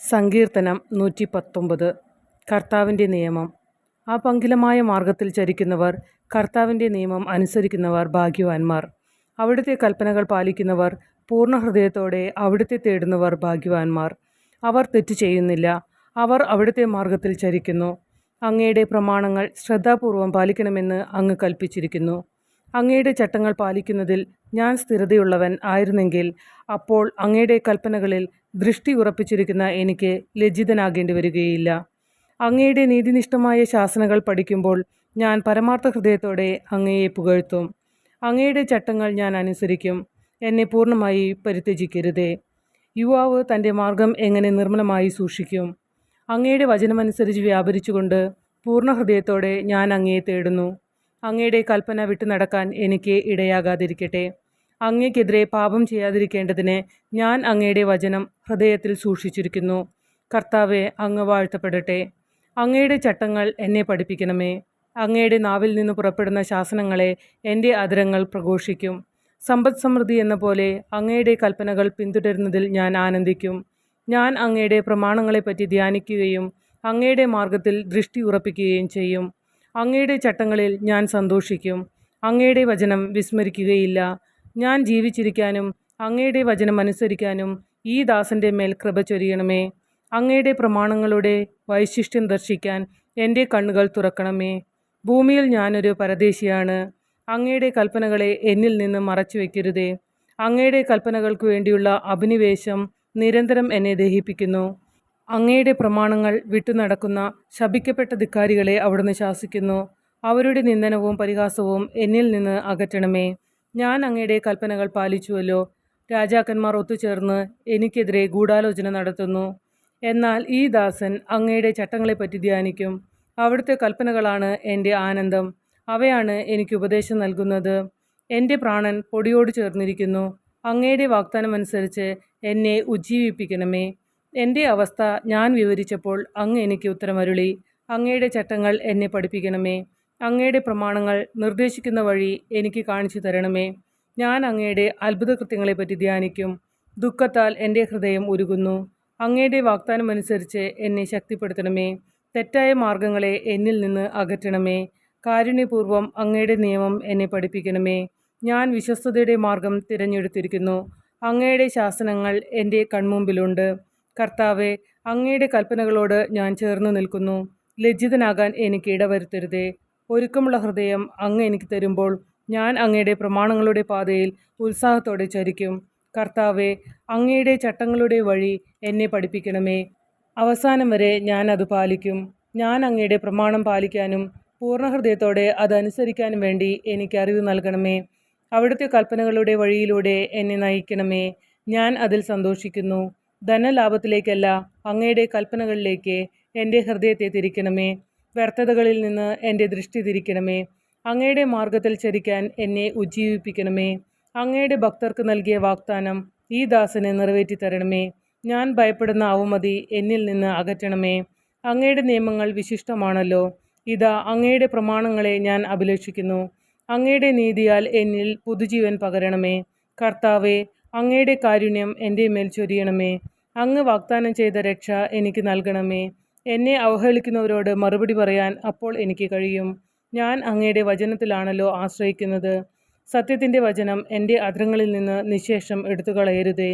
സങ്കീർത്തനം 119. കർത്താവിൻ്റെ നിയമം. ആ പങ്കിലമായ മാർഗത്തിൽ ചരിക്കുന്നവർ, കർത്താവിൻ്റെ നിയമം അനുസരിക്കുന്നവർ ഭാഗ്യവാന്മാർ. അവിടുത്തെ കൽപ്പനകൾ പാലിക്കുന്നവർ, പൂർണ്ണ ഹൃദയത്തോടെ അവിടുത്തെ തേടുന്നവർ ഭാഗ്യവാന്മാർ. അവർ തെറ്റു ചെയ്യുന്നില്ല, അവർ അവിടുത്തെ മാർഗത്തിൽ ചരിക്കുന്നു. അങ്ങയുടെ പ്രമാണങ്ങൾ ശ്രദ്ധാപൂർവം പാലിക്കണമെന്ന് അങ്ങ് കൽപ്പിച്ചിരിക്കുന്നു. അങ്ങയുടെ ചട്ടങ്ങൾ പാലിക്കുന്നതിൽ ഞാൻ സ്ഥിരതയുള്ളവൻ ആയിരുന്നെങ്കിൽ അപ്പോൾ അങ്ങയുടെ കൽപ്പനകളിൽ ദൃഷ്ടി ഉറപ്പിച്ചിരിക്കുന്ന എനിക്ക് ലജ്ജിതനാകേണ്ടി വരികയില്ല. അങ്ങയുടെ നീതിനിഷ്ഠമായ ശാസനകൾ പഠിക്കുമ്പോൾ ഞാൻ പരമാർത്ഥ ഹൃദയത്തോടെ അങ്ങയെ പുകഴ്ത്തും. അങ്ങയുടെ ചട്ടങ്ങൾ ഞാൻ അനുസരിക്കും. എന്നെ പൂർണ്ണമായി പരിത്യജിക്കരുതേ. യുവാവ് തൻ്റെ മാർഗം എങ്ങനെ നിർമ്മലമായി സൂക്ഷിക്കും? അങ്ങയുടെ വചനമനുസരിച്ച് വ്യാപരിച്ചുകൊണ്ട് പൂർണ്ണ ഹൃദയത്തോടെ ഞാൻ അങ്ങയെ തേടുന്നു. അങ്ങയുടെ കൽപ്പന വിട്ടു നടക്കാൻ എനിക്ക് ഇടയാകാതിരിക്കട്ടെ. അങ്ങയ്ക്കെതിരെ പാപം ചെയ്യാതിരിക്കേണ്ടതിന് ഞാൻ അങ്ങയുടെ വചനം ഹൃദയത്തിൽ സൂക്ഷിച്ചിരിക്കുന്നു. കർത്താവെ, അങ്ങ് വാഴ്ത്തപ്പെടട്ടെ. അങ്ങയുടെ ചട്ടങ്ങൾ എന്നെ പഠിപ്പിക്കണമേ. അങ്ങയുടെ നാവിൽ നിന്ന് പുറപ്പെടുന്ന ശാസനങ്ങളെ എൻ്റെ അധരങ്ങൾ പ്രഘോഷിക്കും. സമ്പദ് സമൃദ്ധി എന്ന പോലെ അങ്ങയുടെ കൽപ്പനകൾ പിന്തുടരുന്നതിൽ ഞാൻ ആനന്ദിക്കും. ഞാൻ അങ്ങയുടെ പ്രമാണങ്ങളെപ്പറ്റി ധ്യാനിക്കുകയും അങ്ങയുടെ മാർഗത്തിൽ ദൃഷ്ടി ഉറപ്പിക്കുകയും ചെയ്യും. അങ്ങയുടെ ചട്ടങ്ങളിൽ ഞാൻ സന്തോഷിക്കും. അങ്ങയുടെ വചനം വിസ്മരിക്കുകയില്ല. ഞാൻ ജീവിച്ചിരിക്കാനും അങ്ങയുടെ വചനം അനുസരിക്കാനും ഈ ദാസൻ്റെ മേൽ കൃപ ചൊരിയണമേ. അങ്ങയുടെ പ്രമാണങ്ങളുടെ വൈശിഷ്ട്യം ദർശിക്കാൻ എൻ്റെ കണ്ണുകൾ തുറക്കണമേ. ഭൂമിയിൽ ഞാനൊരു പരദേശിയാണ്. അങ്ങയുടെ കൽപ്പനകളെ എന്നിൽ നിന്ന് മറച്ചു വയ്ക്കരുതേ. അങ്ങയുടെ കൽപ്പനകൾക്ക് വേണ്ടിയുള്ള അഭിനിവേശം നിരന്തരം എന്നെ ദഹിപ്പിക്കുന്നു. അങ്ങയുടെ പ്രമാണങ്ങൾ വിട്ടു നടക്കുന്ന ശപിക്കപ്പെട്ട ധിക്കാരികളെ അവിടുന്ന് ശാസിക്കുന്നു. അവരുടെ നിന്ദനവും പരിഹാസവും എന്നിൽ നിന്ന് അകറ്റണമേ. ഞാൻ അങ്ങയുടെ കൽപ്പനകൾ പാലിച്ചുവല്ലോ. രാജാക്കന്മാർ ഒത്തുചേർന്ന് എനിക്കെതിരെ ഗൂഢാലോചന നടത്തുന്നു. എന്നാൽ ഈ ദാസൻ അങ്ങയുടെ ചട്ടങ്ങളെപ്പറ്റി ധ്യാനിക്കും. അവിടുത്തെ കൽപ്പനകളാണ് എൻ്റെ ആനന്ദം. അവയാണ് എനിക്ക് ഉപദേശം നൽകുന്നത്. എൻ്റെ പ്രാണൻ പൊടിയോട് ചേർന്നിരിക്കുന്നു. അങ്ങയുടെ വാഗ്ദാനമനുസരിച്ച് എന്നെ ഉജ്ജീവിപ്പിക്കണമേ. എൻ്റെ അവസ്ഥ ഞാൻ വിവരിച്ചപ്പോൾ അങ്ങ് എനിക്ക് ഉത്തരമരുളി. അങ്ങയുടെ ചട്ടങ്ങൾ എന്നെ പഠിപ്പിക്കണമേ. അങ്ങയുടെ പ്രമാണങ്ങൾ നിർദ്ദേശിക്കുന്ന വഴി എനിക്ക് കാണിച്ചു തരണമേ. ഞാൻ അങ്ങയുടെ അത്ഭുതകൃത്യങ്ങളെപ്പറ്റി ധ്യാനിക്കും. ദുഃഖത്താൽ എൻ്റെ ഹൃദയം ഉരുകുന്നു. അങ്ങയുടെ വാഗ്ദാനമനുസരിച്ച് എന്നെ ശക്തിപ്പെടുത്തണമേ. തെറ്റായ മാർഗങ്ങളെ എന്നിൽ നിന്ന് അകറ്റണമേ. കാരുണ്യപൂർവ്വം അങ്ങയുടെ നിയമം എന്നെ പഠിപ്പിക്കണമേ. ഞാൻ വിശ്വസ്തതയുടെ മാർഗം തിരഞ്ഞെടുത്തിരിക്കുന്നു. അങ്ങയുടെ ശാസനങ്ങൾ എൻ്റെ കൺമുമ്പിലുണ്ട്. കർത്താവെ, അങ്ങയുടെ കൽപ്പനകളോട് ഞാൻ ചേർന്ന് നിൽക്കുന്നു. ലജ്ജിതനാകാൻ എനിക്ക് ഇടവരുത്തരുതേ. ഒരുക്കമുള്ള ഹൃദയം അങ്ങ് എനിക്ക് തരുമ്പോൾ ഞാൻ അങ്ങയുടെ പ്രമാണങ്ങളുടെ പാതയിൽ ഉത്സാഹത്തോടെ ചരിക്കും. കർത്താവെ, അങ്ങയുടെ ചട്ടങ്ങളുടെ വഴി എന്നെ പഠിപ്പിക്കണമേ. അവസാനം വരെ ഞാൻ അത് പാലിക്കും. ഞാൻ അങ്ങയുടെ പ്രമാണം പാലിക്കാനും പൂർണ്ണ ഹൃദയത്തോടെ അതനുസരിക്കാനും വേണ്ടി എനിക്ക് അറിവ് നൽകണമേ. അവിടുത്തെ കൽപ്പനകളുടെ വഴിയിലൂടെ എന്നെ നയിക്കണമേ. ഞാൻ അതിൽ സന്തോഷിക്കുന്നു. ധനലാഭത്തിലേക്കല്ല, അങ്ങയുടെ കൽപ്പനകളിലേക്ക് എൻ്റെ ഹൃദയത്തെ തിരിക്കണമേ. വ്യർത്ഥതകളിൽ നിന്ന് എൻ്റെ ദൃഷ്ടി തിരിക്കണമേ. അങ്ങയുടെ മാർഗത്തിൽ ചരിക്കാൻ എന്നെ ഉജ്ജീവിപ്പിക്കണമേ. അങ്ങയുടെ ഭക്തർക്ക് നൽകിയ വാഗ്ദാനം ഈ ദാസനെ നിറവേറ്റി തരണമേ. ഞാൻ ഭയപ്പെടുന്ന അവമതി എന്നിൽ നിന്ന് അകറ്റണമേ. അങ്ങയുടെ നിയമങ്ങൾ വിശിഷ്ടമാണല്ലോ. ഇതാ, അങ്ങയുടെ പ്രമാണങ്ങളെ ഞാൻ അഭിലഷിക്കുന്നു. അങ്ങയുടെ നീതിയാൽ എന്നിൽ പുതുജീവൻ പകരണമേ. കർത്താവെ, അങ്ങയുടെ കാരുണ്യം എൻ്റെ മേൽ ചൊരിയണമേ. അങ്ങ് വാഗ്ദാനം ചെയ്ത രക്ഷ എനിക്ക് നൽകണമേ. എന്നെ അവഹേളിക്കുന്നവരോട് മറുപടി പറയാൻ അപ്പോൾ എനിക്ക് കഴിയും. ഞാൻ അങ്ങയുടെ വചനത്തിലാണല്ലോ ആശ്രയിക്കുന്നത്. സത്യത്തിൻ്റെ വചനം എൻ്റെ അധരങ്ങളിൽ നിന്ന് നിശേഷം എടുത്തുകളയരുതേ.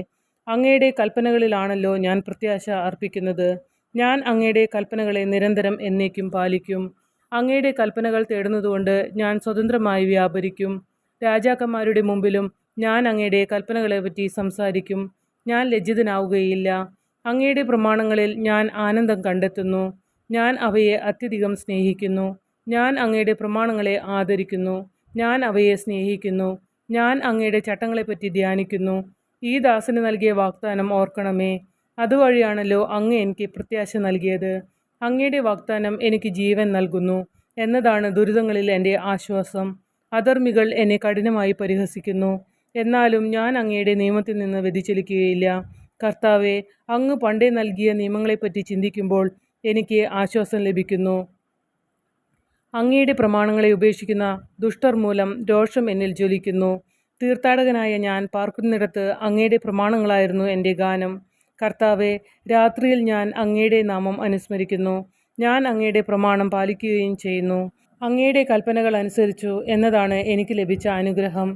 അങ്ങയുടെ കൽപ്പനകളിലാണല്ലോ ഞാൻ പ്രത്യാശ അർപ്പിക്കുന്നത്. ഞാൻ അങ്ങയുടെ കൽപ്പനകളെ നിരന്തരം എന്നേക്കും പാലിക്കും. അങ്ങയുടെ കൽപ്പനകൾ തേടുന്നതുകൊണ്ട് ഞാൻ സ്വതന്ത്രമായി വ്യാപരിക്കും. രാജാക്കന്മാരുടെ മുമ്പിലും ഞാൻ അങ്ങയുടെ കൽപ്പനകളെപ്പറ്റി സംസാരിക്കും. ഞാൻ ലജ്ജിതനാവുകയില്ല. അങ്ങയുടെ പ്രമാണങ്ങളിൽ ഞാൻ ആനന്ദം കണ്ടെത്തുന്നു. ഞാൻ അവയെ അത്യധികം സ്നേഹിക്കുന്നു. ഞാൻ അങ്ങയുടെ പ്രമാണങ്ങളെ ആദരിക്കുന്നു. ഞാൻ അവയെ സ്നേഹിക്കുന്നു. ഞാൻ അങ്ങയുടെ ചട്ടങ്ങളെപ്പറ്റി ധ്യാനിക്കുന്നു. ഈ ദാസന് നൽകിയ വാഗ്ദാനം ഓർക്കണമേ. അതുവഴിയാണല്ലോ അങ്ങ് എനിക്ക് പ്രത്യാശ നൽകിയത്. അങ്ങയുടെ വാഗ്ദാനം എനിക്ക് ജീവൻ നൽകുന്നു എന്നതാണ് ദുരിതങ്ങളിൽ എൻ്റെ ആശ്വാസം. അധർമ്മികൾ എന്നെ കഠിനമായി പരിഹസിക്കുന്നു. എന്നാലും ഞാൻ അങ്ങയുടെ നിയമത്തിൽ നിന്ന് വ്യതിചലിക്കുകയില്ല. കർത്താവെ, അങ്ങ് പണ്ടേ നൽകിയ നിയമങ്ങളെപ്പറ്റി ചിന്തിക്കുമ്പോൾ എനിക്ക് ആശ്വാസം ലഭിക്കുന്നു. അങ്ങയുടെ പ്രമാണങ്ങളെ ഉപേക്ഷിക്കുന്ന ദുഷ്ടർ മൂലം രോഷം എന്നിൽ ജ്വലിക്കുന്നു. തീർത്ഥാടകനായ ഞാൻ പാർക്കുന്നിടത്ത് അങ്ങയുടെ പ്രമാണങ്ങളായിരുന്നു എൻ്റെ ഗാനം. കർത്താവെ, രാത്രിയിൽ ഞാൻ അങ്ങയുടെ നാമം അനുസ്മരിക്കുന്നു. ഞാൻ അങ്ങയുടെ പ്രമാണം പാലിക്കുകയും ചെയ്യുന്നു. അങ്ങയുടെ കൽപ്പനകൾ അനുസരിച്ചു എന്നതാണ് എനിക്ക് ലഭിച്ച അനുഗ്രഹം.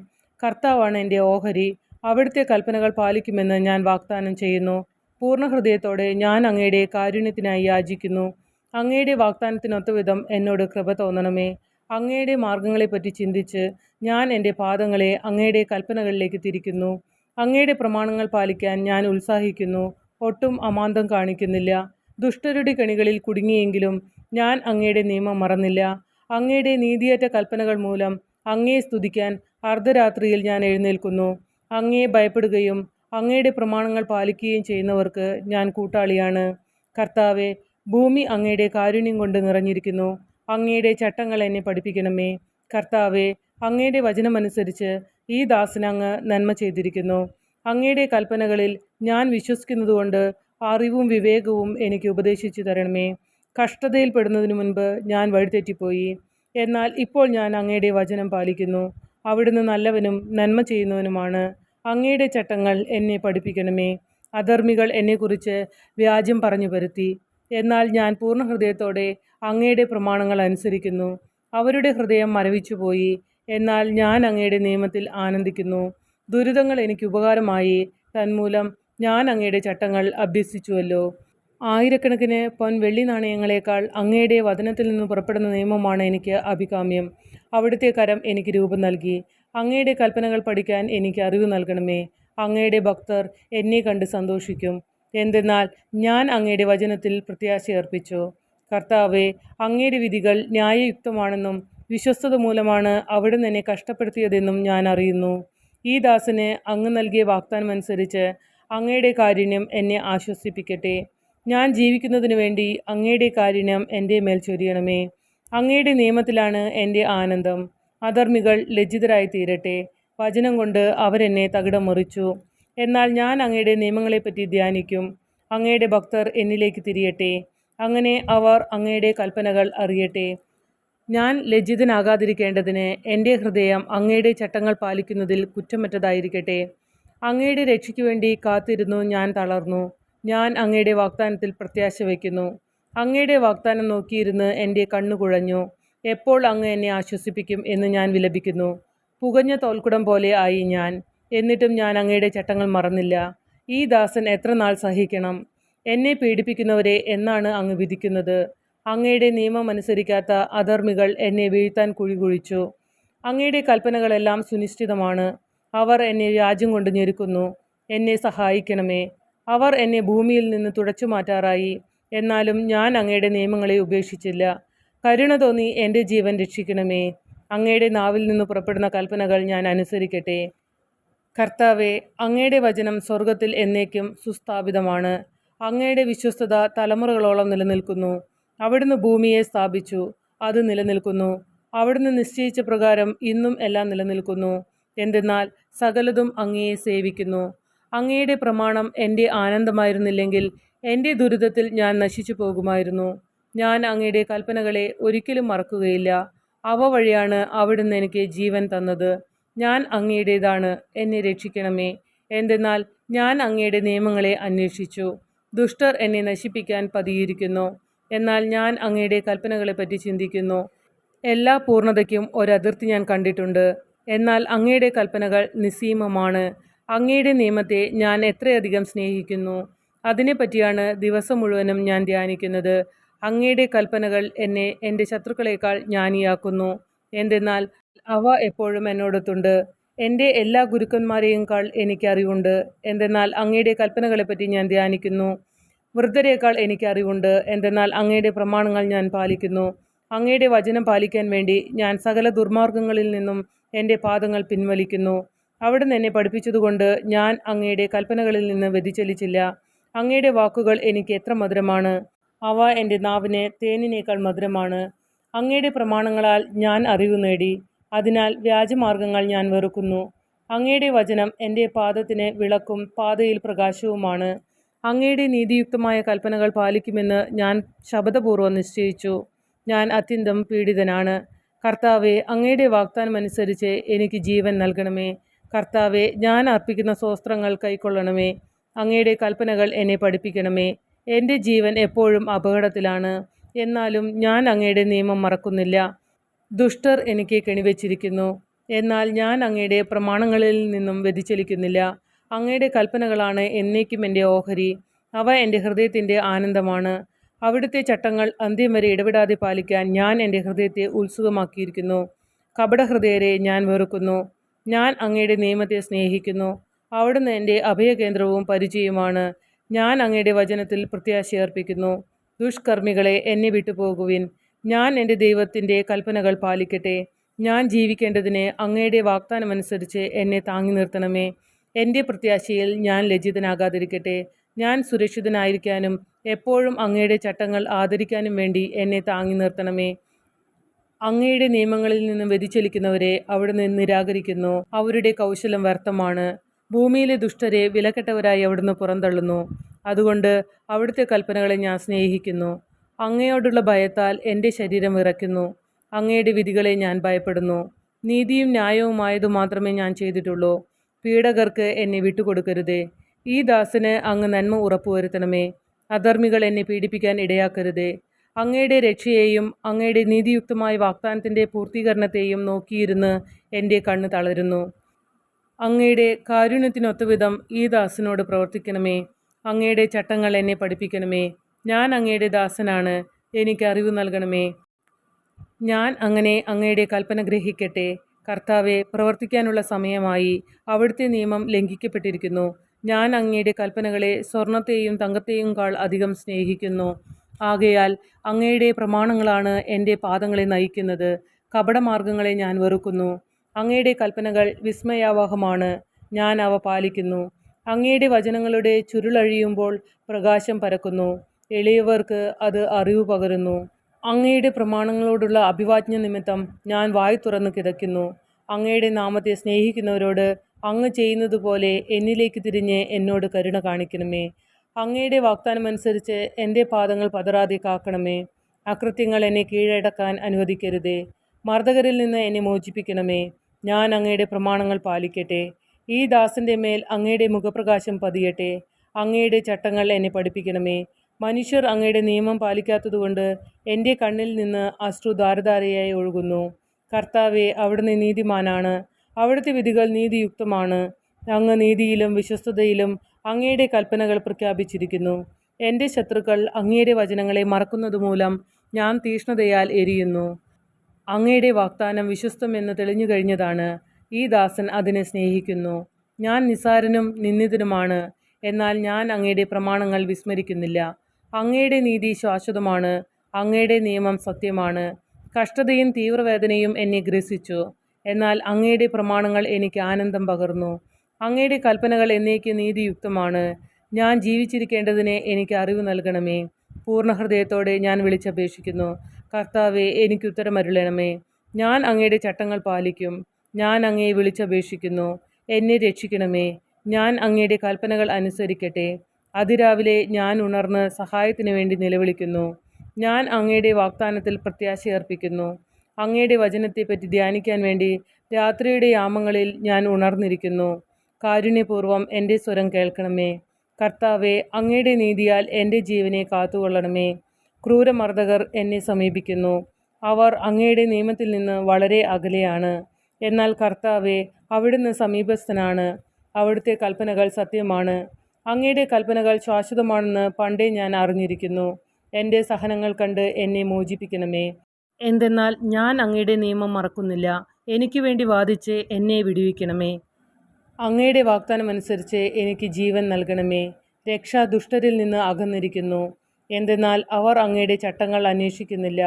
കർത്താവാണ് എൻ്റെ ഓഹരി. അവിടുത്തെ കൽപ്പനകൾ പാലിക്കുമെന്ന് ഞാൻ വാഗ്ദാനം ചെയ്യുന്നു. പൂർണ്ണ ഹൃദയത്തോടെ ഞാൻ അങ്ങയുടെ കാരുണ്യത്തിനായി യാചിക്കുന്നു. അങ്ങയുടെ വാഗ്ദാനത്തിനൊത്തവിധം എന്നോട് കൃപ തോന്നണമേ. അങ്ങയുടെ മാർഗങ്ങളെപ്പറ്റി ചിന്തിച്ച് ഞാൻ എൻ്റെ പാദങ്ങളെ അങ്ങയുടെ കൽപ്പനകളിലേക്ക് തിരിക്കുന്നു. അങ്ങയുടെ പ്രമാണങ്ങൾ പാലിക്കാൻ ഞാൻ ഉത്സാഹിക്കുന്നു. ഒട്ടും അമാന്തം കാണിക്കുന്നില്ല. ദുഷ്ടരുടെ കെണികളിൽ കുടുങ്ങിയെങ്കിലും ഞാൻ അങ്ങയുടെ നിയമം മറന്നില്ല. അങ്ങയുടെ നീതിയേറ്റ കൽപ്പനകൾ മൂലം അങ്ങയെ സ്തുതിക്കാൻ അർദ്ധരാത്രിയിൽ ഞാൻ എഴുന്നേൽക്കുന്നു. അങ്ങയെ ഭയപ്പെടുകയും അങ്ങയുടെ പ്രമാണങ്ങൾ പാലിക്കുകയും ചെയ്യുന്നവർക്ക് ഞാൻ കൂട്ടാളിയാണ്. കർത്താവെ, ഭൂമി അങ്ങയുടെ കാരുണ്യം കൊണ്ട് നിറഞ്ഞിരിക്കുന്നു. അങ്ങയുടെ ചട്ടങ്ങൾ എന്നെ പഠിപ്പിക്കണമേ. കർത്താവെ, അങ്ങയുടെ വചനമനുസരിച്ച് ഈ ദാസന് അങ്ങ് നന്മ ചെയ്തിരിക്കുന്നു. അങ്ങയുടെ കൽപ്പനകളിൽ ഞാൻ വിശ്വസിക്കുന്നതുകൊണ്ട് അറിവും വിവേകവും എനിക്ക് ഉപദേശിച്ചു തരണമേ. കഷ്ടതയിൽ പെടുന്നതിനു മുൻപ് ഞാൻ വഴിതെറ്റിപ്പോയി. എന്നാൽ ഇപ്പോൾ ഞാൻ അങ്ങയുടെ വചനം പാലിക്കുന്നു. അവിടുന്ന് നല്ലവനും നന്മ ചെയ്യുന്നവനുമാണ്. അങ്ങയുടെ ചട്ടങ്ങൾ എന്നെ പഠിപ്പിക്കണമേ. അധർമ്മികൾ എന്നെക്കുറിച്ച് വ്യാജം പറഞ്ഞു വരുത്തി. എന്നാൽ ഞാൻ പൂർണ്ണ ഹൃദയത്തോടെ അങ്ങയുടെ പ്രമാണങ്ങൾ അനുസരിക്കുന്നു. അവരുടെ ഹൃദയം മരവിച്ചുപോയി. എന്നാൽ ഞാൻ അങ്ങയുടെ നിയമത്തിൽ ആനന്ദിക്കുന്നു. ദുരിതങ്ങൾ എനിക്ക് ഉപകാരമായി. തന്മൂലം ഞാൻ അങ്ങയുടെ ചട്ടങ്ങൾ അഭ്യസിച്ചുവല്ലോ. ആയിരക്കണക്കിന് വെള്ളി നാണയങ്ങളെക്കാൾ അങ്ങയുടെ വചനത്തിൽ നിന്ന് പുറപ്പെടുന്ന നിയമമാണ് എനിക്ക് അഭികാമ്യം. അവിടുത്തെ കരം എനിക്ക് രൂപം നൽകി. അങ്ങയുടെ കൽപ്പനകൾ പഠിക്കാൻ എനിക്ക് അറിവ് നൽകണമേ. അങ്ങയുടെ ഭക്തർ എന്നെ കണ്ട് സന്തോഷിക്കും. എന്തെന്നാൽ ഞാൻ അങ്ങയുടെ വചനത്തിൽ പ്രത്യാശയർപ്പിച്ചു. കർത്താവെ, അങ്ങയുടെ വിധികൾ ന്യായയുക്തമാണെന്നും വിശ്വസ്തത മൂലമാണ് അവിടുന്ന് എന്നെ കഷ്ടപ്പെടുത്തിയതെന്നും ഞാൻ അറിയുന്നു. ഈ ദാസന് അങ്ങ് നൽകിയ വാഗ്ദാനമനുസരിച്ച് അങ്ങയുടെ കാരുണ്യം എന്നെ ആശ്വസിപ്പിക്കട്ടെ. ഞാൻ ജീവിക്കുന്നതിനു വേണ്ടി അങ്ങയുടെ കാരുണ്യം എൻ്റെ മേൽ ചൊരിയണമേ. അങ്ങയുടെ നിയമത്തിലാണ് എൻ്റെ ആനന്ദം. അധർമ്മികൾ ലജ്ജിതരായി തീരട്ടെ. വചനം കൊണ്ട് അവരെന്നെ തകിടം മറിച്ചു. എന്നാൽ ഞാൻ അങ്ങയുടെ നിയമങ്ങളെപ്പറ്റി ധ്യാനിക്കും. അങ്ങയുടെ ഭക്തർ എന്നിലേക്ക് തിരിയട്ടെ. അങ്ങനെ അവർ അങ്ങയുടെ കൽപ്പനകൾ അറിയട്ടെ. ഞാൻ ലജ്ജിതനാകാതിരിക്കേണ്ടതിന് എൻ്റെ ഹൃദയം അങ്ങയുടെ ചട്ടങ്ങൾ പാലിക്കുന്നതിൽ കുറ്റമറ്റതായിരിക്കട്ടെ. അങ്ങയുടെ രക്ഷയ്ക്കു വേണ്ടി കാത്തിരുന്നു ഞാൻ തളർന്നു. ഞാൻ അങ്ങയുടെ വാഗ്ദാനത്തിൽ പ്രത്യാശ വയ്ക്കുന്നു. അങ്ങയുടെ വാഗ്ദാനം നോക്കിയിരുന്ന് എൻ്റെ കണ്ണു കുഴഞ്ഞു. എപ്പോൾ അങ്ങ് എന്നെ ആശ്വസിപ്പിക്കും എന്ന് ഞാൻ വിലപിക്കുന്നു. പുകഞ്ഞ തോൽക്കുടം പോലെ ആയി ഞാൻ. എന്നിട്ടും ഞാൻ അങ്ങയുടെ ചട്ടങ്ങൾ മറന്നില്ല. ഈ ദാസൻ എത്ര നാൾ സഹിക്കണം? എന്നെ പീഡിപ്പിക്കുന്നവരെ എന്നാണ് അങ്ങ് വിധിക്കുന്നത്? അങ്ങയുടെ നിയമം അനുസരിക്കാത്ത അധർമ്മികൾ എന്നെ വീഴ്ത്താൻ കുഴികുഴിച്ചു. അങ്ങയുടെ കൽപ്പനകളെല്ലാം സുനിശ്ചിതമാണ്. അവർ എന്നെ വ്യാജം കൊണ്ട് ഞെരുക്കുന്നു. എന്നെ സഹായിക്കണമേ. അവർ എന്നെ ഭൂമിയിൽ നിന്ന് തുടച്ചു മാറ്റാറായി. എന്നാലും ഞാൻ അങ്ങയുടെ നിയമങ്ങളെ ഉപേക്ഷിച്ചില്ല. കരുണ തോന്നി എൻ്റെ ജീവൻ രക്ഷിക്കണമേ. അങ്ങയുടെ നാവിൽ നിന്ന് പുറപ്പെടുന്ന കൽപ്പനകൾ ഞാൻ അനുസരിക്കട്ടെ. കർത്താവെ, അങ്ങയുടെ വചനം സ്വർഗത്തിൽ എന്നേക്കും സുസ്ഥാപിതമാണ്. അങ്ങയുടെ വിശ്വസ്തത തലമുറകളോളം നിലനിൽക്കുന്നു. അവിടുന്ന് ഭൂമിയെ സ്ഥാപിച്ചു, അത് നിലനിൽക്കുന്നു. അവിടുന്ന് നിശ്ചയിച്ച പ്രകാരം ഇന്നും എല്ലാം നിലനിൽക്കുന്നു. എന്തെന്നാൽ സകലതും അങ്ങയെ സേവിക്കുന്നു. അങ്ങയുടെ പ്രമാണം എൻ്റെ ആനന്ദമായിരുന്നില്ലെങ്കിൽ എൻ്റെ ദുരിതത്തിൽ ഞാൻ നശിച്ചു പോകുമായിരുന്നു. ഞാൻ അങ്ങയുടെ കൽപ്പനകളെ ഒരിക്കലും മറക്കുകയില്ല. അവ വഴിയാണ് അവിടുന്ന് എനിക്ക് ജീവൻ തന്നത്. ഞാൻ അങ്ങയുടേതാണ്. എന്നെ രക്ഷിക്കണമേ. എന്തെന്നാൽ ഞാൻ അങ്ങയുടെ നിയമങ്ങളെ അന്വേഷിച്ചു. ദുഷ്ടർ എന്നെ നശിപ്പിക്കാൻ പതിയിരിക്കുന്നു. എന്നാൽ ഞാൻ അങ്ങയുടെ കൽപ്പനകളെപ്പറ്റി ചിന്തിക്കുന്നു. എല്ലാ പൂർണ്ണതയ്ക്കും ഒരതിർത്തി ഞാൻ കണ്ടിട്ടുണ്ട്. എന്നാൽ അങ്ങയുടെ കൽപ്പനകൾ നിസ്സീമമാണ്. അങ്ങയുടെ നിയമത്തെ ഞാൻ എത്രയധികം സ്നേഹിക്കുന്നു. അതിനെപ്പറ്റിയാണ് ദിവസം മുഴുവനും ഞാൻ ധ്യാനിക്കുന്നത്. അങ്ങയുടെ കൽപ്പനകൾ എന്നെ എൻ്റെ ശത്രുക്കളേക്കാൾ ജ്ഞാനിയാക്കുന്നു. എന്തെന്നാൽ അവ എപ്പോഴും എന്നോടൊത്തുണ്ട്. എൻ്റെ എല്ലാ ഗുരുക്കന്മാരെയുംക്കാൾ എനിക്ക് അറിവുണ്ട്. എന്തെന്നാൽ അങ്ങയുടെ കൽപ്പനകളെപ്പറ്റി ഞാൻ ധ്യാനിക്കുന്നു. വൃദ്ധരേക്കാൾ എനിക്ക് അറിവുണ്ട്. എന്തെന്നാൽ അങ്ങയുടെ പ്രമാണങ്ങൾ ഞാൻ പാലിക്കുന്നു. അങ്ങയുടെ വചനം പാലിക്കാൻ വേണ്ടി ഞാൻ സകല ദുർമാർഗങ്ങളിൽ നിന്നും എൻ്റെ പാദങ്ങൾ പിൻവലിക്കുന്നു. അവിടുന്ന് എന്നെ പഠിപ്പിച്ചതുകൊണ്ട് ഞാൻ അങ്ങയുടെ കൽപ്പനകളിൽ നിന്ന് വ്യതിചലിച്ചില്ല. അങ്ങയുടെ വാക്കുകൾ എനിക്ക് എത്ര മധുരമാണ്! അവ എൻ്റെ നാവിന് തേനിനേക്കാൾ മധുരമാണ്. അങ്ങയുടെ പ്രമാണങ്ങളാൽ ഞാൻ അറിവ് നേടി. അതിനാൽ വ്യാജമാർഗങ്ങൾ ഞാൻ വെറുക്കുന്നു. അങ്ങയുടെ വചനം എൻ്റെ പാദത്തിന് വിളക്കും പാതയിൽ പ്രകാശവുമാണ്. അങ്ങയുടെ നീതിയുക്തമായ കൽപ്പനകൾ പാലിക്കുമെന്ന് ഞാൻ ശപഥപൂർവ്വം നിശ്ചയിച്ചു. ഞാൻ അത്യന്തം പീഡിതനാണ്. കർത്താവെ, അങ്ങയുടെ വാഗ്ദാനമനുസരിച്ച് എനിക്ക് ജീവൻ നൽകണമേ. കർത്താവെ, ഞാൻ അർപ്പിക്കുന്ന സ്തോത്രങ്ങൾ കൈക്കൊള്ളണമേ. അങ്ങയുടെ കൽപ്പനകൾ എന്നെ പഠിപ്പിക്കണമേ. എൻ്റെ ജീവൻ എപ്പോഴും അപകടത്തിലാണ്, എന്നാലും ഞാൻ അങ്ങയുടെ നിയമം മറക്കുന്നില്ല. ദുഷ്ടർ എനിക്ക് കെണിവെച്ചിരിക്കുന്നു, എന്നാൽ ഞാൻ അങ്ങയുടെ പ്രമാണങ്ങളിൽ നിന്നും വ്യതിചലിക്കുന്നില്ല. അങ്ങയുടെ കൽപ്പനകളാണ് എന്നേക്കും എൻ്റെ ഓഹരി, അവ എൻ്റെ ഹൃദയത്തിൻ്റെ ആനന്ദമാണ്. അവിടുത്തെ ചട്ടങ്ങൾ അന്ത്യം വരെ ഇടവിടാതെ പാലിക്കാൻ ഞാൻ എൻ്റെ ഹൃദയത്തെ ഉത്സുകമാക്കിയിരിക്കുന്നു. കപടഹൃദയരെ ഞാൻ വെറുക്കുന്നു. ഞാൻ അങ്ങയുടെ നിയമത്തെ സ്നേഹിക്കുന്നു. അവിടുന്ന് എൻ്റെ അഭയകേന്ദ്രവും പരിചയവുമാണ്. ഞാൻ അങ്ങയുടെ വചനത്തിൽ പ്രത്യാശയർപ്പിക്കുന്നു. ദുഷ്കർമ്മികളെ എന്നെ വിട്ടുപോകുവിൻ. ഞാൻ എൻ്റെ ദൈവത്തിൻ്റെ കൽപ്പനകൾ പാലിക്കട്ടെ. ഞാൻ ജീവിക്കേണ്ടതിന് അങ്ങയുടെ വാഗ്ദാനമനുസരിച്ച് എന്നെ താങ്ങി നിർത്തണമേ. എൻ്റെ പ്രത്യാശയിൽ ഞാൻ ലജ്ജിതനാകാതിരിക്കട്ടെ. ഞാൻ സുരക്ഷിതനായിരിക്കാനും എപ്പോഴും അങ്ങയുടെ ചട്ടങ്ങൾ ആദരിക്കാനും വേണ്ടി എന്നെ താങ്ങി നിർത്തണമേ. അങ്ങയുടെ നിയമങ്ങളിൽ നിന്നും വ്യതിചലിക്കുന്നവരെ അവിടുന്ന് നിരാകരിക്കുന്നു. അവരുടെ കൗശലം വ്യർത്ഥമാണ്. ഭൂമിയിലെ ദുഷ്ടരെ വിലക്കെട്ടവരായി അവിടുന്ന് പുറന്തള്ളുന്നു. അതുകൊണ്ട് അവിടുത്തെ കൽപ്പനകളെ ഞാൻ സ്നേഹിക്കുന്നു. അങ്ങയോടുള്ള ഭയത്താൽ എൻ്റെ ശരീരം വിറയ്ക്കുന്നു. അങ്ങയുടെ വിധികളെ ഞാൻ ഭയപ്പെടുന്നു. നീതിയും ന്യായവുമായതു മാത്രമേ ഞാൻ ചെയ്തിട്ടുള്ളൂ. പീഡകർക്ക് എന്നെ വിട്ടുകൊടുക്കരുതേ. ഈ ദാസന് അങ്ങ് നന്മ ഉറപ്പുവരുത്തണമേ. അധർമ്മികൾ എന്നെ പീഡിപ്പിക്കാൻ ഇടയാക്കരുതേ. അങ്ങയുടെ രക്ഷയെയും അങ്ങയുടെ നീതിയുക്തമായ വാഗ്ദാനത്തിൻ്റെ പൂർത്തീകരണത്തെയും നോക്കിയിരുന്ന് എൻ്റെ കണ്ണ് തളരുന്നു. അങ്ങയുടെ കാരുണ്യത്തിനൊത്തവിധം ഈ ദാസനോട് പ്രവർത്തിക്കണമേ. അങ്ങയുടെ ചട്ടങ്ങൾ എന്നെ പഠിപ്പിക്കണമേ. ഞാൻ അങ്ങയുടെ ദാസനാണ്, എനിക്ക് അറിവ് നൽകണമേ. ഞാൻ അങ്ങനെ അങ്ങയുടെ കൽപ്പന ഗ്രഹിക്കട്ടെ. കർത്താവെ, പ്രവർത്തിക്കാനുള്ള സമയമായി. അവിടുത്തെ നിയമം ലംഘിക്കപ്പെട്ടിരിക്കുന്നു. ഞാൻ അങ്ങയുടെ കൽപ്പനകളെ സ്വർണത്തെയും തങ്കത്തെയും കാൾ അധികം സ്നേഹിക്കുന്നു. ആകയാൽ അങ്ങയുടെ പ്രമാണങ്ങളാണ് എൻ്റെ പാദങ്ങളെ നയിക്കുന്നത്. കപടമാർഗങ്ങളെ ഞാൻ വെറുക്കുന്നു. അങ്ങയുടെ കൽപ്പനകൾ വിസ്മയാവഹമാണ്, ഞാൻ അവ പാലിക്കുന്നു. അങ്ങയുടെ വചനങ്ങളുടെ ചുരുളഴിയുമ്പോൾ പ്രകാശം പരക്കുന്നു. എളിയവർക്ക് അത് അറിവ് പകരുന്നു. അങ്ങയുടെ പ്രമാണങ്ങളോടുള്ള അഭിവാജ്ഞ നിമിത്തം ഞാൻ വായ് തുറന്ന് കിതയ്ക്കുന്നു. അങ്ങയുടെ നാമത്തെ സ്നേഹിക്കുന്നവരോട് അങ്ങ് ചെയ്യുന്നത് പോലെ എന്നിലേക്ക് തിരിഞ്ഞ് എന്നോട് കരുണ കാണിക്കണമേ. അങ്ങയുടെ വാഗ്ദാനമനുസരിച്ച് എൻ്റെ പാദങ്ങൾ പതറാതെ കാക്കണമേ. അകൃത്യങ്ങൾ എന്നെ കീഴടക്കാൻ അനുവദിക്കരുതേ. മർദ്ദകരിൽ നിന്ന് എന്നെ മോചിപ്പിക്കണമേ. ഞാൻ അങ്ങയുടെ പ്രമാണങ്ങൾ പാലിക്കട്ടെ. ഈ ദാസൻ്റെ മേൽ അങ്ങയുടെ മുഖപ്രകാശം പതിയട്ടെ. അങ്ങയുടെ ചട്ടങ്ങൾ എന്നെ പഠിപ്പിക്കണമേ. മനുഷ്യർ അങ്ങയുടെ നിയമം പാലിക്കാത്തതുകൊണ്ട് എൻ്റെ കണ്ണിൽ നിന്ന് അശ്രു ധാരധാരയായി ഒഴുകുന്നു. കർത്താവെ, അവിടുന്ന് നീതിമാനാണ്. അവിടുത്തെ വിധികൾ നീതിയുക്തമാണ്. അങ്ങ് നീതിയിലും വിശ്വസ്തതയിലും അങ്ങയുടെ കൽപ്പനകൾ പ്രഖ്യാപിച്ചിരിക്കുന്നു. എൻ്റെ ശത്രുക്കൾ അങ്ങയുടെ വചനങ്ങളെ മറക്കുന്നതുമൂലം ഞാൻ തീഷ്ണതയാൽ എരിയുന്നു. അങ്ങയുടെ വാഗ്ദാനം വിശ്വസ്തമെന്ന് തെളിഞ്ഞു കഴിഞ്ഞതാണ്. ഈ ദാസൻ അതിനെ സ്നേഹിക്കുന്നു. ഞാൻ നിസ്സാരനും നിന്ദിതനുമാണ്, എന്നാൽ ഞാൻ അങ്ങയുടെ പ്രമാണങ്ങൾ വിസ്മരിക്കുന്നില്ല. അങ്ങയുടെ നീതി ശാശ്വതമാണ്. അങ്ങയുടെ നിയമം സത്യമാണ്. കഷ്ടതയും തീവ്രവേദനയും എന്നെ ഗ്രസിച്ചു, എന്നാൽ അങ്ങയുടെ പ്രമാണങ്ങൾ എനിക്ക് ആനന്ദം പകർന്നു. അങ്ങയുടെ കൽപ്പനകൾ എന്നേക്ക് നീതിയുക്തമാണ്. ഞാൻ ജീവിച്ചിരിക്കേണ്ടതിന് എനിക്ക് അറിവ് നൽകണമേ. പൂർണ്ണഹൃദയത്തോടെ ഞാൻ വിളിച്ചപേക്ഷിക്കുന്നു. കർത്താവെ, എനിക്ക് ഉത്തരമരുളണമേ. ഞാൻ അങ്ങയുടെ ചട്ടങ്ങൾ പാലിക്കും. ഞാൻ അങ്ങയെ വിളിച്ചപേക്ഷിക്കുന്നു. എന്നെ രക്ഷിക്കണമേ. ഞാൻ അങ്ങയുടെ കൽപ്പനകൾ അനുസരിക്കട്ടെ. അതിരാവിലെ ഞാൻ ഉണർന്ന് സഹായത്തിന് വേണ്ടി നിലവിളിക്കുന്നു. ഞാൻ അങ്ങയുടെ വാഗ്ദാനത്തിൽ പ്രത്യാശയർപ്പിക്കുന്നു. അങ്ങയുടെ വചനത്തെപ്പറ്റി ധ്യാനിക്കാൻ വേണ്ടി രാത്രിയുടെ യാമങ്ങളിൽ ഞാൻ ഉണർന്നിരിക്കുന്നു. കാരുണ്യപൂർവ്വം എൻ്റെ സ്വരം കേൾക്കണമേ. കർത്താവെ, അങ്ങയുടെ നീതിയാൽ എൻ്റെ ജീവനെ കാത്തുകൊള്ളണമേ. ക്രൂരമർദ്ദകർ എന്നെ സമീപിക്കുന്നു. അവർ അങ്ങയുടെ നിയമത്തിൽ നിന്ന് വളരെ അകലെയാണ്. എന്നാൽ കർത്താവെ, അവിടുന്ന് സമീപസ്ഥനാണ്. അവിടുത്തെ കൽപ്പനകൾ സത്യമാണ്. അങ്ങയുടെ കൽപ്പനകൾ ശാശ്വതമാണെന്ന് പണ്ടേ ഞാൻ അറിഞ്ഞിരിക്കുന്നു. എൻ്റെ സഹനങ്ങൾ കണ്ട് എന്നെ മോചിപ്പിക്കണമേ. എന്തെന്നാൽ ഞാൻ അങ്ങയുടെ നിയമം മറക്കുന്നില്ല. എനിക്ക് വേണ്ടി വാദിച്ച് എന്നെ വിടുവിക്കണമേ. അങ്ങയുടെ വാഗ്ദാനമനുസരിച്ച് എനിക്ക് ജീവൻ നൽകണമേ. രക്ഷ ദുഷ്ടരിൽ നിന്ന് അകന്നിരിക്കുന്നു, എന്തെന്നാൽ അവർ അങ്ങയുടെ ചട്ടങ്ങൾ അന്വേഷിക്കുന്നില്ല.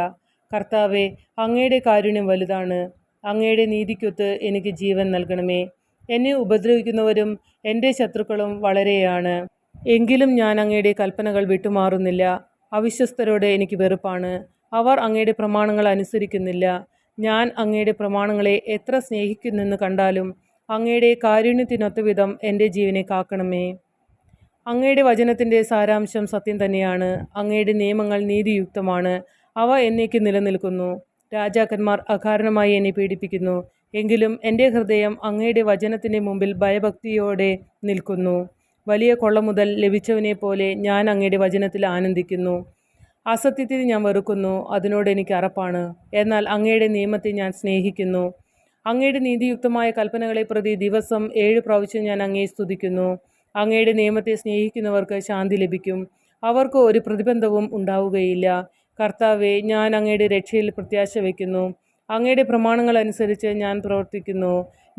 കർത്താവെ, അങ്ങയുടെ കാരുണ്യം വലുതാണ്. അങ്ങയുടെ നീതിക്കൊത്ത് എനിക്ക് ജീവൻ നൽകണമേ. എന്നെ ഉപദ്രവിക്കുന്നവരും എൻ്റെ ശത്രുക്കളും വളരെയാണ്. എങ്കിലും ഞാൻ അങ്ങയുടെ കൽപ്പനകൾ വിട്ടുമാറുന്നില്ല. അവിശ്വസ്തരോട് എനിക്ക് വെറുപ്പാണ്. അവർ അങ്ങയുടെ പ്രമാണങ്ങൾ അനുസരിക്കുന്നില്ല. ഞാൻ അങ്ങയുടെ പ്രമാണങ്ങളെ എത്ര സ്നേഹിക്കുന്നെന്ന് കണ്ടാലും അങ്ങയുടെ കാരുണ്യത്തിനൊത്ത വിധം എൻ്റെ ജീവനെ കാക്കണമേ. അങ്ങയുടെ വചനത്തിൻ്റെ സാരാംശം സത്യം തന്നെയാണ്. അങ്ങയുടെ നിയമങ്ങൾ നീതിയുക്തമാണ്. അവ എന്നേക്ക് നിലനിൽക്കുന്നു. രാജാക്കന്മാർ അകാരണമായി എന്നെ പീഡിപ്പിക്കുന്നു, എങ്കിലും എൻ്റെ ഹൃദയം അങ്ങയുടെ വചനത്തിൻ്റെ മുമ്പിൽ ഭയഭക്തിയോടെ നിൽക്കുന്നു. വലിയ കൊള്ള മുതൽ ലഭിച്ചവനെപ്പോലെ ഞാൻ അങ്ങയുടെ വചനത്തിൽ ആനന്ദിക്കുന്നു. അസത്യത്തെ ഞാൻ വെറുക്കുന്നു, അതിനോട് എനിക്ക് അറപ്പാണ്. എന്നാൽ അങ്ങയുടെ നിയമത്തെ ഞാൻ സ്നേഹിക്കുന്നു. അങ്ങയുടെ നീതിയുക്തമായ കൽപ്പനകളെ പ്രതി ദിവസം 7 പ്രാവശ്യം ഞാൻ അങ്ങയെ സ്തുതിക്കുന്നു. അങ്ങയുടെ നിയമത്തെ സ്നേഹിക്കുന്നവർക്ക് ശാന്തി ലഭിക്കും, അവർക്ക് ഒരു പ്രതിബന്ധവും ഉണ്ടാവുകയില്ല. കർത്താവെ, ഞാൻ അങ്ങയുടെ രക്ഷയിൽ പ്രത്യാശ വയ്ക്കുന്നു. അങ്ങയുടെ പ്രമാണങ്ങൾ അനുസരിച്ച് ഞാൻ പ്രവർത്തിക്കുന്നു.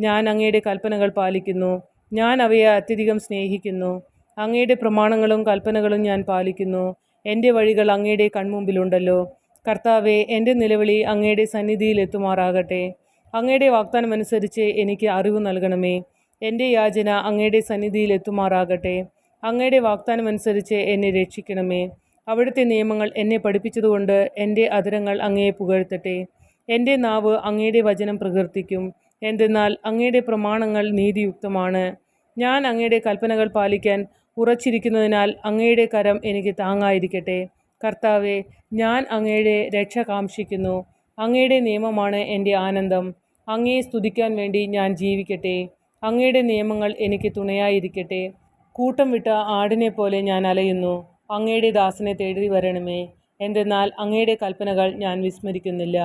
ഞാൻ അങ്ങയുടെ കൽപ്പനകൾ പാലിക്കുന്നു. ഞാൻ അവയെ അത്യധികം സ്നേഹിക്കുന്നു. അങ്ങയുടെ പ്രമാണങ്ങളും കൽപ്പനകളും ഞാൻ പാലിക്കുന്നു. എൻ്റെ വഴികൾ അങ്ങയുടെ കൺമുമ്പിലുണ്ടല്ലോ. കർത്താവെ, എൻ്റെ നിലവിളി അങ്ങയുടെ സന്നിധിയിൽ എത്തുമാറാകട്ടെ. അങ്ങയുടെ വാഗ്ദാനമനുസരിച്ച് എനിക്ക് അറിവ് നൽകണമേ. എൻ്റെ യാചന അങ്ങയുടെ സന്നിധിയിൽ എത്തുമാറാകട്ടെ. അങ്ങയുടെ വാഗ്ദാനമനുസരിച്ച് എന്നെ രക്ഷിക്കണമേ. അവിടുത്തെ നിയമങ്ങൾ എന്നെ പഠിപ്പിച്ചതുകൊണ്ട് എൻ്റെ അധരങ്ങൾ അങ്ങയെ പുകഴ്ത്തട്ടെ. എൻ്റെ നാവ് അങ്ങയുടെ വചനം പ്രകീർത്തിക്കും. എന്തെന്നാൽ അങ്ങയുടെ പ്രമാണങ്ങൾ നീതിയുക്തമാണ്. ഞാൻ അങ്ങയുടെ കൽപ്പനകൾ പാലിക്കാൻ ഉറച്ചിരിക്കുന്നതിനാൽ അങ്ങയുടെ കരം എനിക്ക് താങ്ങായിരിക്കട്ടെ. കർത്താവെ, ഞാൻ അങ്ങയുടെ രക്ഷ കാംക്ഷിക്കുന്നു. അങ്ങയുടെ നിയമമാണ് എൻ്റെ ആനന്ദം. അങ്ങയെ സ്തുതിക്കാൻ വേണ്ടി ഞാൻ ജീവിക്കട്ടെ. അങ്ങയുടെ നിയമങ്ങൾ എനിക്ക് തുണയായിരിക്കട്ടെ. കൂട്ടം വിട്ട ആടിനെ പോലെ ഞാൻ അലയുന്നു. അങ്ങയുടെ ദാസനെ തേടി വരണമേ. എന്തെന്നാൽ അങ്ങയുടെ കൽപ്പനകൾ ഞാൻ വിസ്മരിക്കുന്നില്ല.